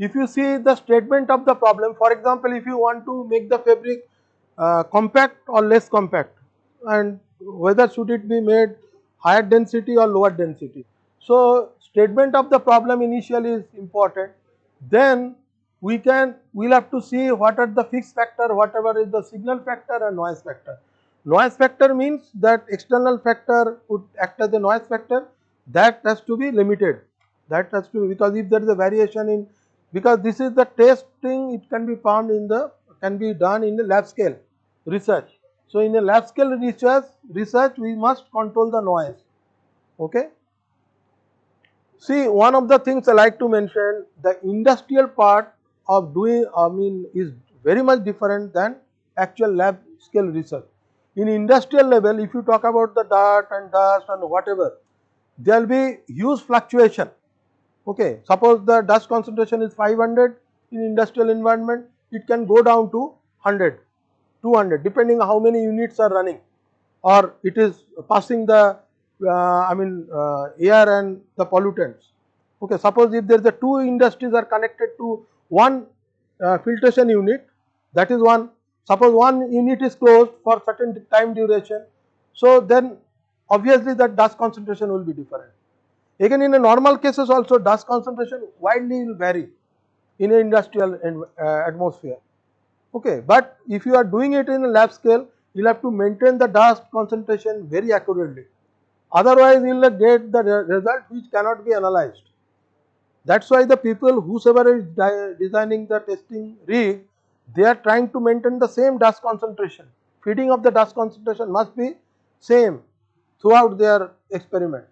if you see the statement of the problem, for example, if you want to make the fabric compact or less compact, and whether should it be made higher density or lower density. So statement of the problem initially is important. Then we'll have to see what are the fixed factor, whatever is the signal factor and noise factor. Noise factor means that external factor would act as a noise factor, that has to be limited. That has to be, because if there is a variation in, because this is the testing, it can be found in the, can be done in the lab scale research. So in a lab scale research we must control the noise. Okay. See, one of the things I like to mention, the industrial part of doing, is very much different than actual lab scale research. In industrial level, if you talk about the dirt and dust and whatever, there will be huge fluctuation. Okay, suppose the dust concentration is 500 in industrial environment, it can go down to 100, 200, depending on how many units are running, or it is passing the air and the pollutants. Okay, suppose if there is a two industries are connected to one filtration unit, that is one. Suppose one unit is closed for certain time duration, so then obviously that dust concentration will be different. Again, in a normal cases also dust concentration widely will vary in an industrial atmosphere. Okay, but if you are doing it in a lab scale, you will have to maintain the dust concentration very accurately. Otherwise, you will get the result which cannot be analyzed. That is why the people, whosoever is designing the testing rig, they are trying to maintain the same dust concentration. Feeding of the dust concentration must be same throughout their experiment.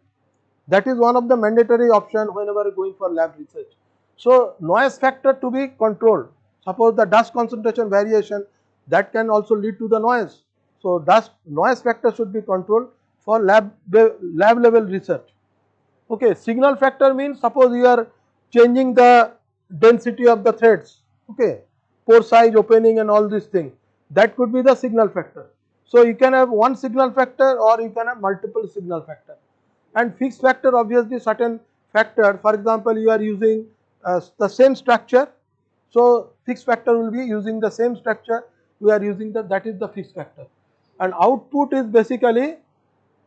That is one of the mandatory option whenever going for lab research. So noise factor to be controlled. Suppose the dust concentration variation, that can also lead to the noise. So noise factor should be controlled for lab level research. Okay, signal factor means suppose you are changing the density of the threads. Okay, pore size, opening and all these things. That could be the signal factor. So you can have one signal factor or you can have multiple signal factor. And fixed factor, obviously certain factor, for example, you are using the same structure, so fixed factor will be using the same structure, we are using that is the fixed factor. And output is basically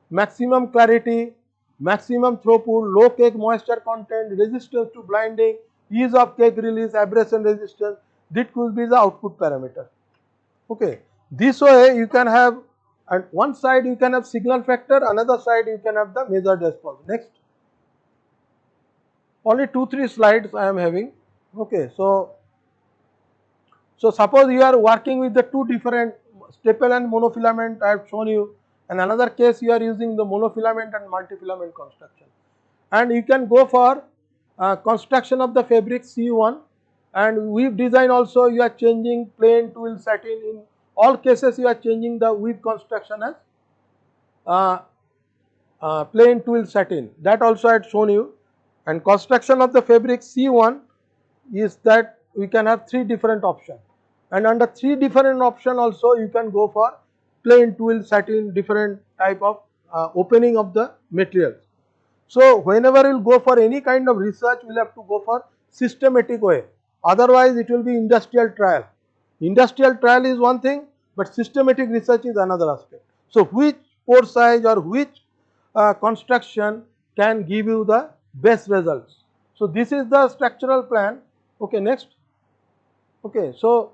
maximum clarity, maximum throughput, low cake moisture content, resistance to blinding, ease of cake release, abrasion resistance, this could be the output parameter. Okay, this way you can have, and one side you can have signal factor, another side you can have the measured response. Next, only 2-3 slides I am having. Okay, so suppose you are working with the two different staple and monofilament I have shown you, and another case you are using the monofilament and multifilament construction, and you can go for construction of the fabric C1, and weave design also you are changing plain, twill, satin. In all cases you are changing the weave construction as plain, twill, satin, that also I had shown you. And construction of the fabric C1 is that we can have 3 different options, and under 3 different option also you can go for plain, twill, satin, different type of opening of the materials. So whenever you will go for any kind of research, we will have to go for systematic way, otherwise it will be industrial trial. Industrial trial is one thing, but systematic research is another aspect. So which pore size or which construction can give you the best results. So this is the structural plan. Okay, next. Okay, so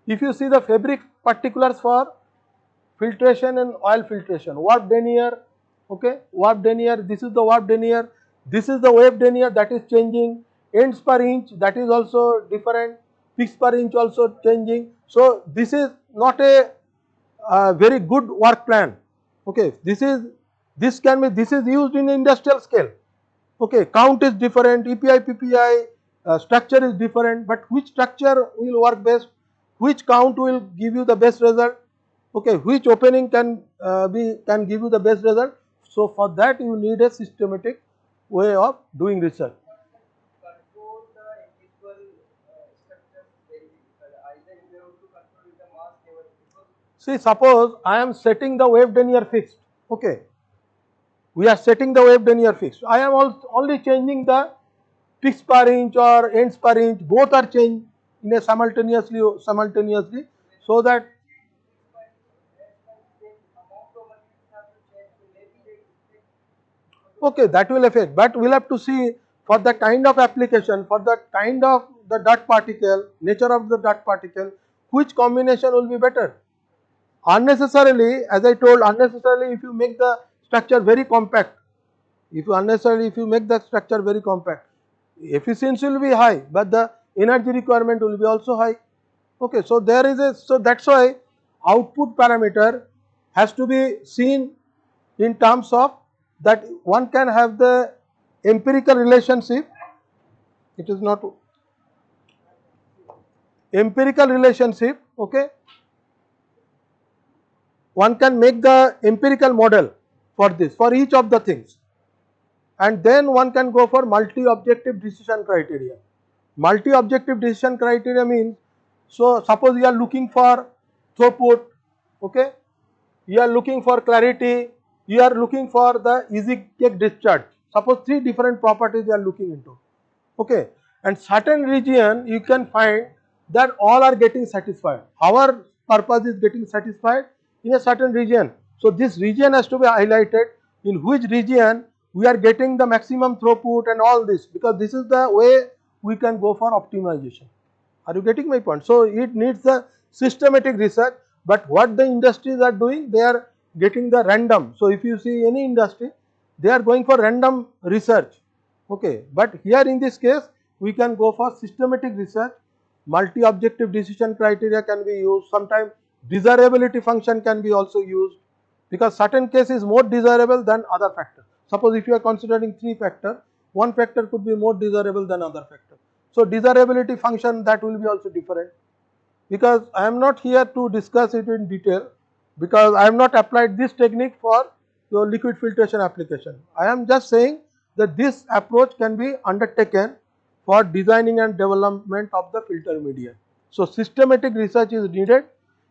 if you see the fabric particulars for filtration and oil filtration, warp denier. Okay, warp denier, this is the warp denier, this is the wave denier, that is changing, ends per inch, that is also different, pitch per inch also changing. So this is not a very good work plan. Okay, this is used in industrial scale. Okay, count is different, EPI, PPI, structure is different, but which structure will work best, which count will give you the best result, okay, which opening can give you the best result. So for that you need a systematic way of doing research. Control the individual structures very difficult. Either you have to control with the mass level. See, suppose I am setting the wave denier fixed. Okay, we are setting the wave denier fixed. I am only changing the peaks per inch or ends per inch, both are changed in a simultaneously, so that okay, that will affect, but we'll have to see for the kind of application, for the kind of the dot particle, nature of the dot particle, which combination will be better. Unnecessarily, as I told, unnecessarily if you make the structure very compact, if you make the structure very compact, efficiency will be high, but the energy requirement will be also high. Okay, so there is a, so that's why output parameter has to be seen in terms of that one can have the empirical relationship. It is not empirical relationship. Okay, one can make the empirical model for this, for each of the things, and then one can go for multi-objective decision criteria. Multi-objective decision criteria means, so suppose you are looking for throughput, okay, you are looking for clarity, you are looking for the easy cake discharge. Suppose three different properties you are looking into, okay, and certain region you can find that all are getting satisfied. Our purpose is getting satisfied in a certain region. So this region has to be highlighted, in which region we are getting the maximum throughput and all this, because this is the way we can go for optimization. Are you getting my point? So it needs a systematic research, but what the industries are doing, they are getting the random. So if you see any industry, they are going for random research. Okay, but here in this case, we can go for systematic research. Multi-objective decision criteria can be used. Sometimes desirability function can be also used, because certain case is more desirable than other factor. Suppose if you are considering three factor, one factor could be more desirable than other factor. So desirability function, that will be also different. Because I am not here to discuss it in detail, because I have not applied this technique for your liquid filtration application. I am just saying that this approach can be undertaken for designing and development of the filter media. So systematic research is needed.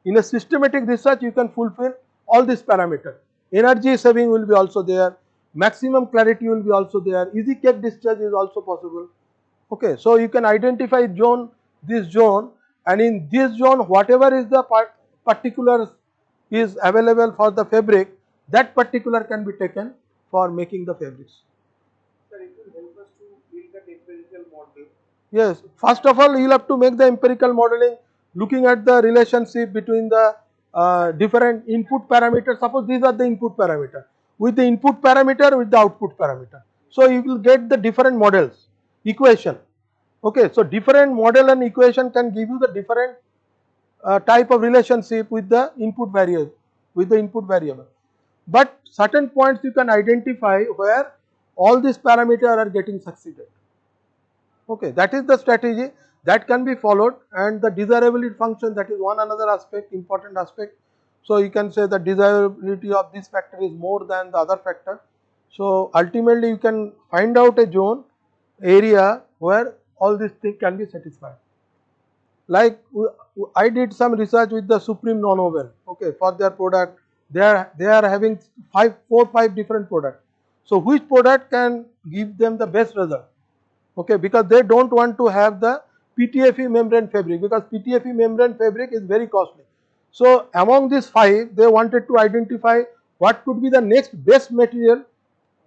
In a systematic research, you can fulfill all these parameters. Energy saving will be also there, maximum clarity will be also there, easy cake discharge is also possible. Okay, so you can identify zone, this zone, and in this zone whatever is the particular is available for the fabric, that particular can be taken for making the fabrics. Sir, it will help us to build the empirical model. Yes, first of all you will have to make the empirical modeling, looking at the relationship between the different input parameters. Suppose these are the input parameter, with the input parameter, with the output parameter. So you will get the different models, equation. Okay, so different model and equation can give you the different type of relationship with the input variable. But certain points you can identify where all these parameters are getting succeeded. Okay, that is the strategy that can be followed, and the desirability function, that is one another aspect, important aspect. So you can say the desirability of this factor is more than the other factor. So ultimately you can find out a zone area where all these things can be satisfied. Like I did some research with the Supreme Non-Oven, okay, for their product. They are having 5 different products. So which product can give them the best result? Okay, because they don't want to have the PTFE membrane fabric, because PTFE membrane fabric is very costly. So among these 5, they wanted to identify what could be the next best material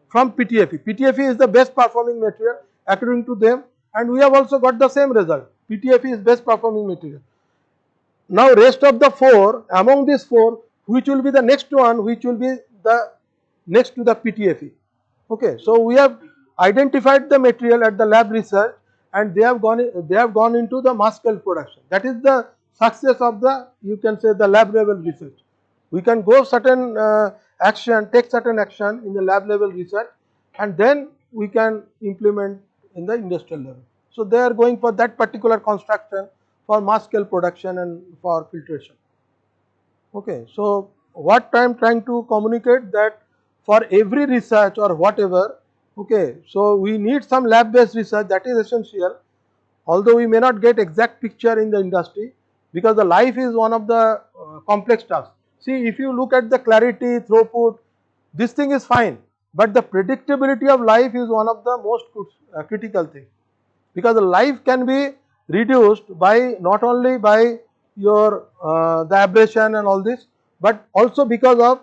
from PTFE. PTFE is the best performing material according to them, and we have also got the same result. PTFE is best performing material. Now rest of the 4, among these 4, which will be the next one, which will be the next to the PTFE. Okay, so we have identified the material at the lab research, and they have gone into the mass scale production. That is the success of the, you can say, the lab level research. We can go certain take certain action in the lab level research, and then we can implement in the industrial level. So they are going for that particular construction for mass scale production and for filtration. Okay, so what I am trying to communicate, that for every research or whatever, okay, so we need some lab based research, that is essential, although we may not get exact picture in the industry, because the life is one of the complex tasks. See, if you look at the clarity, throughput, this thing is fine, but the predictability of life is one of the most critical things. because the life can be reduced by not only by your the abrasion and all this, but also because of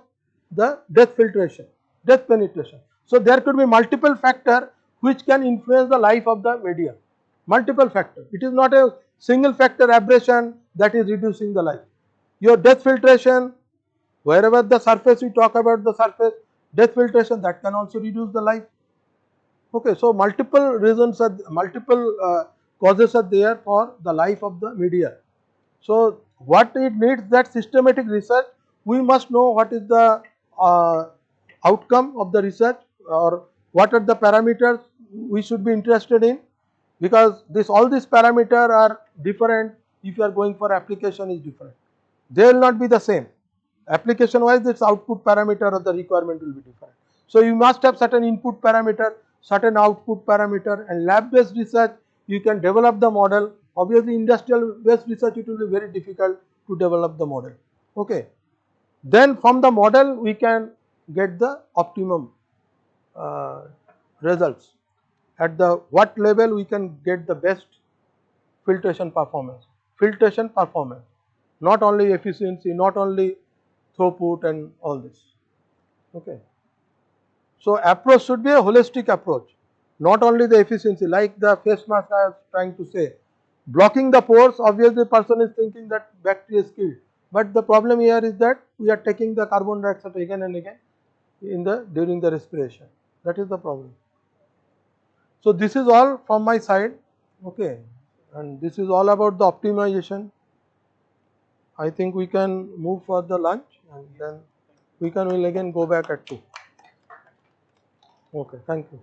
the death filtration, death penetration. So there could be multiple factor which can influence the life of the medium, multiple factor. It is not a single factor abrasion that is reducing the life. Your death filtration, wherever the surface we talk about the surface, death filtration, that can also reduce the life. Okay, so multiple reasons are multiple causes are there for the life of the media. So what it needs, that systematic research. We must know what is the uh, outcome of the research, or what are the parameters we should be interested in, because this all these parameters are different. If you are going for application is different, they will not be the same. Application wise, its output parameter of the requirement will be different. So you must have certain input parameter, certain output parameter, and lab based research you can develop the model. Obviously industrial based research, it will be very difficult to develop the model. Okay, then from the model we can get the optimum uh, results. At the what level we can get the best filtration performance, not only efficiency, not only throughput and all this. Okay. So approach should be a holistic approach, not only the efficiency, like the face mask I was trying to say. Blocking the pores, obviously person is thinking that bacteria is killed, but the problem here is that we are taking the carbon dioxide again and again in the during the respiration. That is the problem. So this is all from my side. Okay, and this is all about the optimization. I think we can move for the lunch, and then we can will again go back at 2. Okay, thank you.